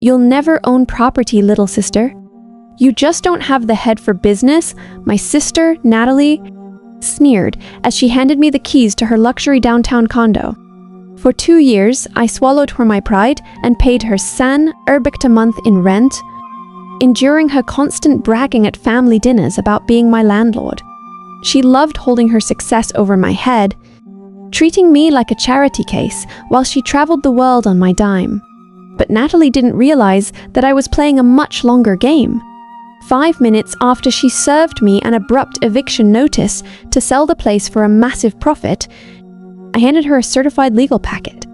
You'll never own property, little sister. You just don't have the head for business, my sister, Natalie, sneered as she handed me the keys to her luxury downtown condo. For 2 years, I swallowed for my pride and paid her 100 Urbik a month in rent, enduring her constant bragging at family dinners about being my landlord. She loved holding her success over my head, treating me like a charity case while she traveled the world on my dime. But Natalie didn't realize that I was playing a much longer game. 5 minutes after she served me an abrupt eviction notice to sell the place for a massive profit, I handed her a certified legal packet.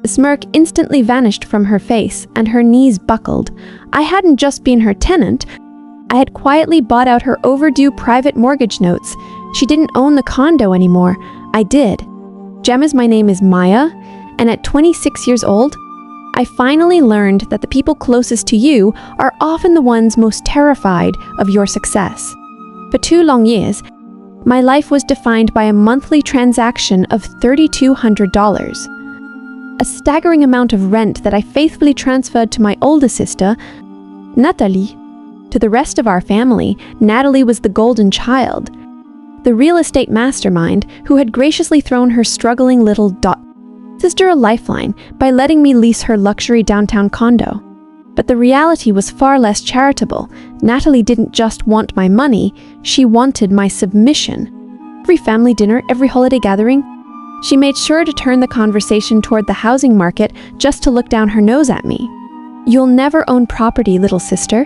The smirk instantly vanished from her face and her knees buckled. I hadn't just been her tenant, I had quietly bought out her overdue private mortgage notes. She didn't own the condo anymore. I did. Gemma's my name is Maya, and at 26 years old, I finally learned that the people closest to you are often the ones most terrified of your success. For 2 long years, my life was defined by a monthly transaction of $3,200, a staggering amount of rent that I faithfully transferred to my older sister, Natalie. To the rest of our family, Natalie was the golden child, the real estate mastermind who had graciously thrown her struggling little sister a lifeline by letting me lease her luxury downtown condo. But the reality was far less charitable. Natalie didn't just want my money, she wanted my submission. Every family dinner, every holiday gathering, she made sure to turn the conversation toward the housing market just to look down her nose at me. You'll never own property, little sister.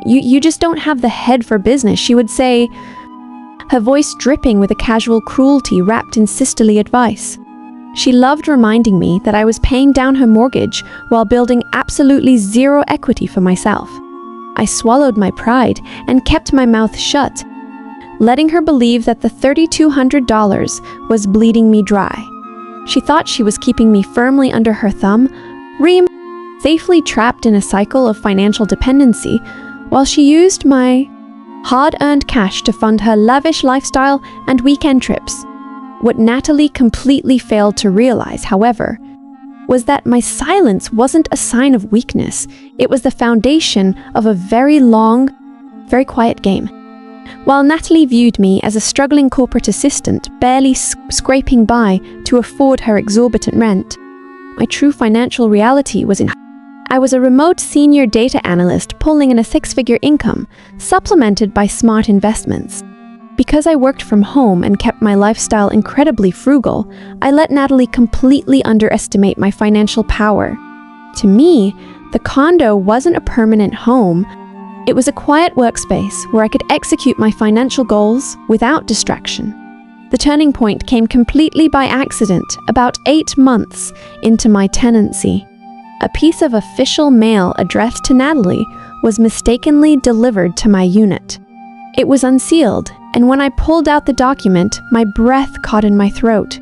You just don't have the head for business, she would say, her voice dripping with a casual cruelty wrapped in sisterly advice. She loved reminding me that I was paying down her mortgage while building absolutely zero equity for myself. I swallowed my pride and kept my mouth shut, letting her believe that the $3,200 was bleeding me dry. She thought she was keeping me firmly under her thumb, safely trapped in a cycle of financial dependency, while she used my hard-earned cash to fund her lavish lifestyle and weekend trips. What Natalie completely failed to realize, however, was that my silence wasn't a sign of weakness. It was the foundation of a very long, very quiet game. While Natalie viewed me as a struggling corporate assistant, barely scraping by to afford her exorbitant rent, my true financial reality was I was a remote senior data analyst pulling in a 6-figure income, supplemented by smart investments. Because I worked from home and kept my lifestyle incredibly frugal, I let Natalie completely underestimate my financial power. To me, the condo wasn't a permanent home. It was a quiet workspace where I could execute my financial goals without distraction. The turning point came completely by accident, about 8 months into my tenancy. A piece of official mail addressed to Natalie was mistakenly delivered to my unit. It was unsealed, and when I pulled out the document, my breath caught in my throat.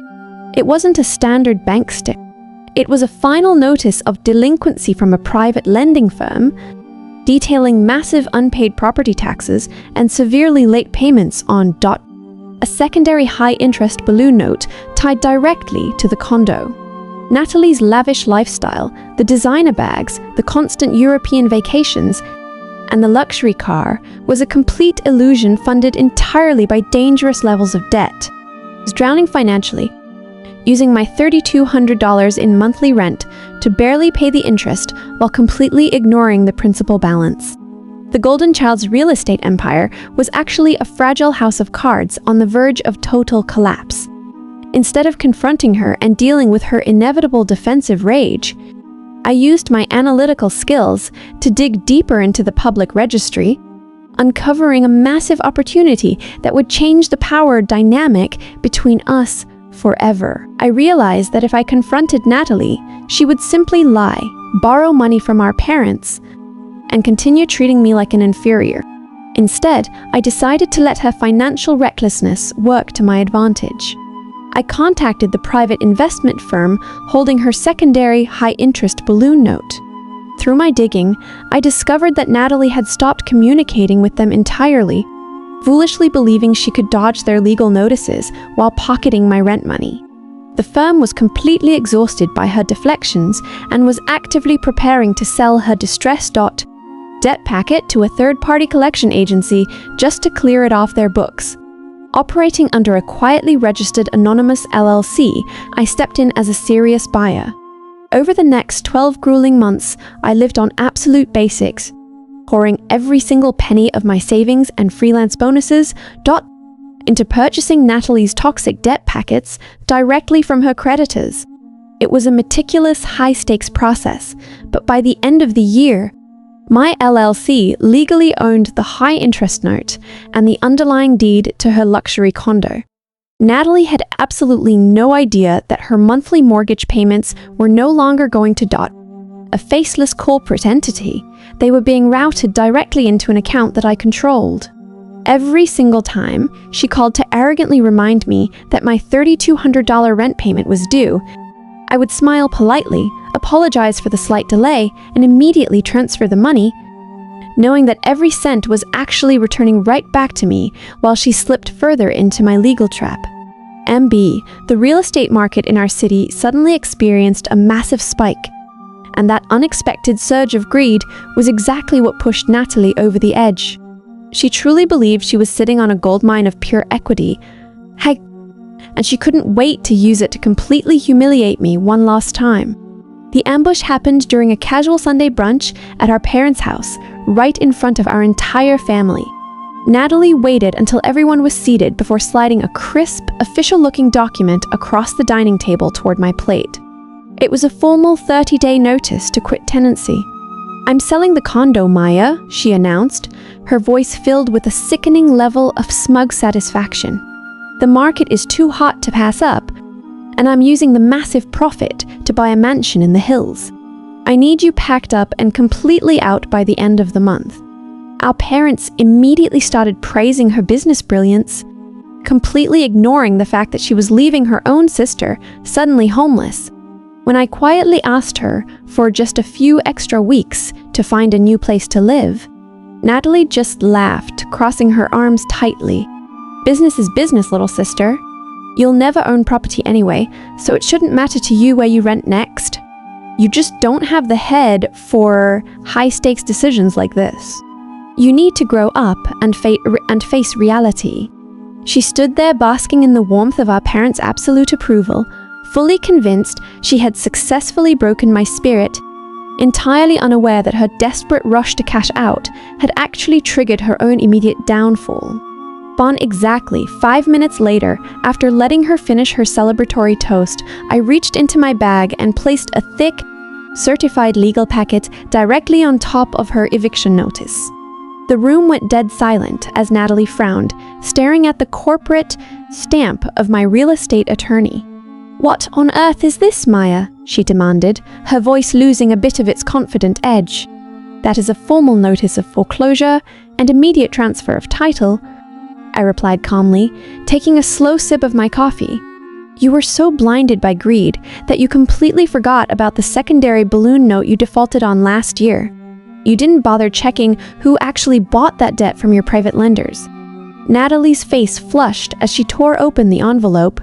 It wasn't a standard bank stick. It was a final notice of delinquency from a private lending firm, detailing massive unpaid property taxes and severely late payments on a secondary high-interest balloon note tied directly to the condo. Natalie's lavish lifestyle, the designer bags, the constant European vacations, and the luxury car was a complete illusion funded entirely by dangerous levels of debt. I was drowning financially, using my $3,200 in monthly rent to barely pay the interest while completely ignoring the principal balance. The Golden Child's real estate empire was actually a fragile house of cards on the verge of total collapse. Instead of confronting her and dealing with her inevitable defensive rage, I used my analytical skills to dig deeper into the public registry, uncovering a massive opportunity that would change the power dynamic between us forever. I realized that if I confronted Natalie, she would simply lie, borrow money from our parents, and continue treating me like an inferior. Instead, I decided to let her financial recklessness work to my advantage. I contacted the private investment firm holding her secondary high-interest balloon note. Through my digging, I discovered that Natalie had stopped communicating with them entirely, foolishly believing she could dodge their legal notices while pocketing my rent money. The The firm was completely exhausted by her deflections and was actively preparing to sell her distressed debt packet to a third-party collection agency just to clear it off their books. Operating under a quietly registered anonymous LLC, I stepped in as a serious buyer. Over the next 12 grueling months, I lived on absolute basics, pouring every single penny of my savings and freelance bonuses into purchasing Natalie's toxic debt packets directly from her creditors. It was a meticulous, high-stakes process, but by the end of the year, my LLC legally owned the high-interest note and the underlying deed to her luxury condo. Natalie had absolutely no idea that her monthly mortgage payments were no longer going to a faceless corporate entity. They were being routed directly into an account that I controlled. Every single time she called to arrogantly remind me that my $3,200 rent payment was due, I would smile politely, apologize for the slight delay, and immediately transfer the money, knowing that every cent was actually returning right back to me while she slipped further into my legal trap. MB, the real estate market in our city suddenly experienced a massive spike, and that unexpected surge of greed was exactly what pushed Natalie over the edge. She truly believed she was sitting on a goldmine of pure equity, and she couldn't wait to use it to completely humiliate me one last time. The ambush happened during a casual Sunday brunch at our parents' house, right in front of our entire family. Natalie waited until everyone was seated before sliding a crisp, official-looking document across the dining table toward my plate. It was a formal 30-day notice to quit tenancy. "I'm selling the condo, Maya," she announced, her voice filled with a sickening level of smug satisfaction. "The market is too hot to pass up, and I'm using the massive profit to buy a mansion in the hills. I need you packed up and completely out by the end of the month." Our parents immediately started praising her business brilliance, completely ignoring the fact that she was leaving her own sister suddenly homeless. When I quietly asked her for just a few extra weeks to find a new place to live, Natalie just laughed, crossing her arms tightly. "Business is business, little sister. You'll never own property anyway, so it shouldn't matter to you where you rent next. You just don't have the head for high-stakes decisions like this. You need to grow up and face reality." She stood there basking in the warmth of our parents' absolute approval, fully convinced she had successfully broken my spirit, entirely unaware that her desperate rush to cash out had actually triggered her own immediate downfall. Exactly 5 minutes later, after letting her finish her celebratory toast, I reached into my bag and placed a thick, certified legal packet directly on top of her eviction notice. The room went dead silent as Natalie frowned, staring at the corporate stamp of my real estate attorney. "What on earth is this, Maya?" she demanded, her voice losing a bit of its confident edge. "That is a formal notice of foreclosure and immediate transfer of title," I replied calmly, taking a slow sip of my coffee. "You were so blinded by greed that you completely forgot about the secondary balloon note you defaulted on last year. You didn't bother checking who actually bought that debt from your private lenders." Natalie's face flushed as she tore open the envelope,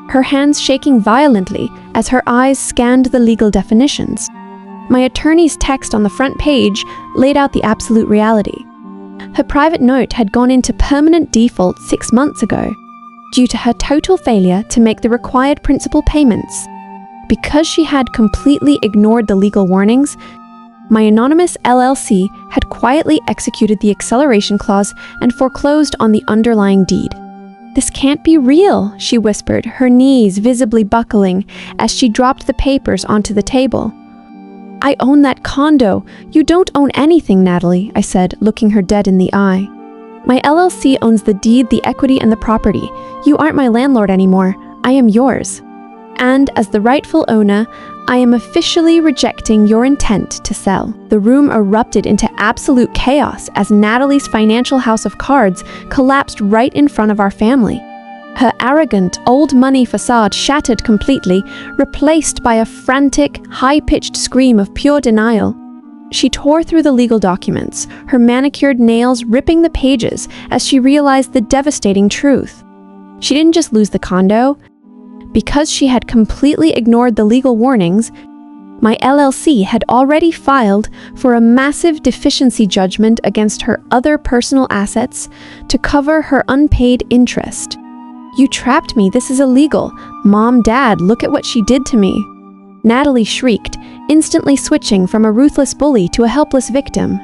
her hands shaking violently as her eyes scanned the legal definitions. My attorney's text on the front page laid out the absolute reality. Her private note had gone into permanent default 6 months ago, due to her total failure to make the required principal payments. Because she had completely ignored the legal warnings, my anonymous LLC had quietly executed the acceleration clause and foreclosed on the underlying deed. "This can't be real," she whispered, her knees visibly buckling as she dropped the papers onto the table. "I own that condo. You don't own anything, Natalie," I said, looking her dead in the eye. "My LLC owns the deed, the equity, and the property. You aren't my landlord anymore. I am yours. And as the rightful owner, I am officially rejecting your intent to sell." The room erupted into absolute chaos as Natalie's financial house of cards collapsed right in front of our family. Her arrogant, old money facade shattered completely, replaced by a frantic, high-pitched scream of pure denial. She tore through the legal documents, her manicured nails ripping the pages as she realized the devastating truth. She didn't just lose the condo. Because she had completely ignored the legal warnings, my LLC had already filed for a massive deficiency judgment against her other personal assets to cover her unpaid interest. "You trapped me, this is illegal. Mom, Dad, look at what she did to me." Natalie shrieked, instantly switching from a ruthless bully to a helpless victim.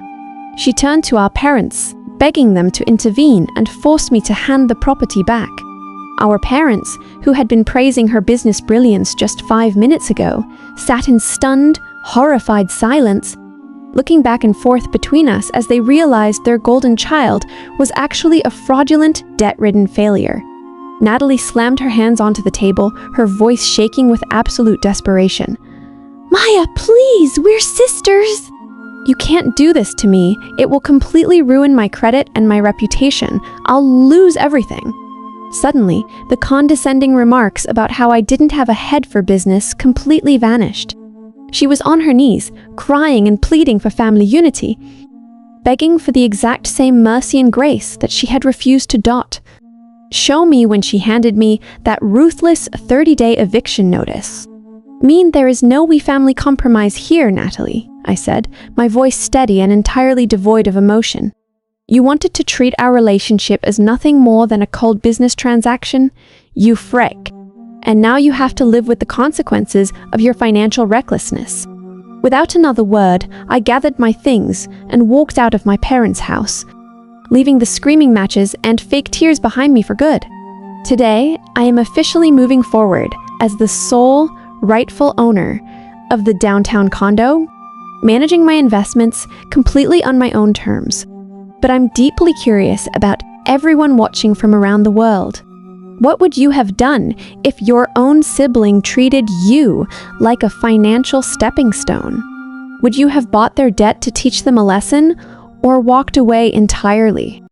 She turned to our parents, begging them to intervene and forced me to hand the property back. Our parents, who had been praising her business brilliance just 5 minutes ago, sat in stunned, horrified silence, looking back and forth between us as they realized their golden child was actually a fraudulent, debt-ridden failure. Natalie slammed her hands onto the table, her voice shaking with absolute desperation. "Maya, please, we're sisters!" "You can't do this to me. It will completely ruin my credit and my reputation. I'll lose everything." Suddenly, the condescending remarks about how I didn't have a head for business completely vanished. She was on her knees, crying and pleading for family unity, begging for the exact same mercy and grace that she had refused to dot. Show me when she handed me that ruthless 30-day eviction notice. "Mean there is no we family compromise here, Natalie," I said, my voice steady and entirely devoid of emotion. "You wanted to treat our relationship as nothing more than a cold business transaction? You frick. And now you have to live with the consequences of your financial recklessness." Without another word, I gathered my things and walked out of my parents' house, leaving the screaming matches and fake tears behind me for good. Today, I am officially moving forward as the sole, rightful owner of the downtown condo, managing my investments completely on my own terms. But I'm deeply curious about everyone watching from around the world. What would you have done if your own sibling treated you like a financial stepping stone? Would you have bought their debt to teach them a lesson, or walked away entirely?